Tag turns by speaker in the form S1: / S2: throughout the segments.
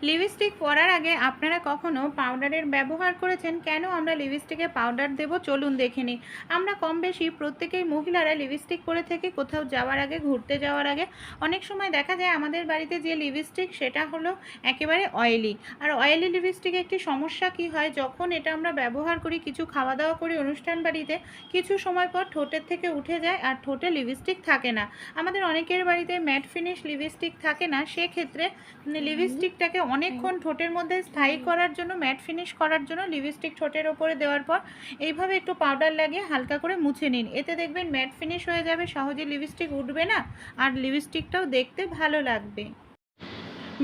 S1: Lipstick পরার আগে আপনারা কখনো পাউডারের ব্যবহার করেছেন? কেন আমরা লিপস্টিকে পাউডার দেব চলুন দেখে নিই। আমরা কম বেশি প্রত্যেকেই মহিলারা লিপস্টিক পরে থাকি কোথাও যাওয়ার আগে, ঘুরতে যাওয়ার আগে। অনেক সময় দেখা যায় আমাদের বাড়িতে যে লিপস্টিক সেটা হলো একেবারে অয়েলি। আর অয়েলি লিপস্টিকে একটি সমস্যা কি হয়, যখন এটা আমরা ব্যবহার করি, কিছু খাওয়া দাওয়া করি অনুষ্ঠান বাড়িতে, কিছু সময় পর ঠোঁটের থেকে উঠে যায় আর ঠোঁটে লিপস্টিক থাকে না। আমাদের অনেকের বাড়িতে ম্যাট ফিনিশ লিপস্টিক থাকে না, সেক্ষেত্রে লিপস্টিকটাকে অনেকক্ষণ ঠোঁটের মধ্যে স্থায়ী করার জন্য, ম্যাট ফিনিশ করার জন্য লিপস্টিক ঠোঁটের ওপরে দেওয়ার পর এইভাবে একটু পাউডার লাগিয়ে হালকা করে মুছে নিন। এতে দেখবেন ম্যাট ফিনিশ হয়ে যাবে, সহজে লিপস্টিক উঠবে না আর লিপস্টিকটাও দেখতে ভালো লাগবে।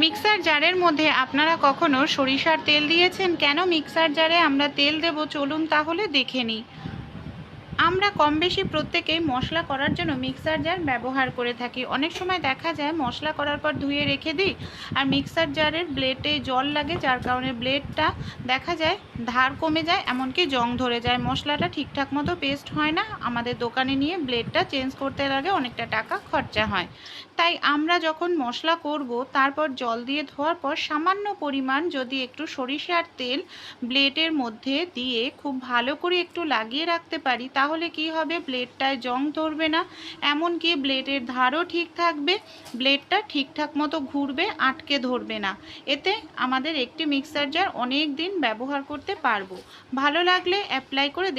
S1: মিক্সার জারের মধ্যে আপনারা কখনো সরিষার তেল দিয়েছেন? কেন মিক্সার জারে আমরা তেল দেব চলুন তাহলে দেখে নিই। আমরা কম বেশি প্রত্যেকেই মশলা করার জন্য মিক্সার জার ব্যবহার করে থাকি। অনেক সময় দেখা যায় মশলা করার পর ধুয়ে রেখে দিই আর মিক্সার জারের ব্লেডে জল লাগে, যার কারণে ব্লেডটা দেখা যায় ধার কমে যায়, এমনকি জং ধরে যায়, মশলাটা ঠিকঠাক মতো পেস্ট হয় না, আমাদের দোকানে নিয়ে ব্লেডটা চেঞ্জ করতে লাগে, অনেকটা টাকা খরচা হয়। তাই আমরা যখন মশলা করব তারপর জল দিয়ে ধোয়ার পর সামান্য পরিমাণ যদি একটু সরিষার তেল ব্লেডের মধ্যে দিয়ে খুব ভালো করে একটু লাগিয়ে রাখতে পারি, তাহলে কি হবে, ব্লেডটায় জং ধরবে না, এমনকি ব্লেডের ধারও ঠিক থাকবে, ব্লেডটা ঠিকঠাক মতো ঘুরবে, আটকে ধরবে না। এতে আমাদের একটি মিক্সার জার অনেক দিন ব্যবহার করতে পারবো। ভালো লাগলে অ্যাপ্লাই করে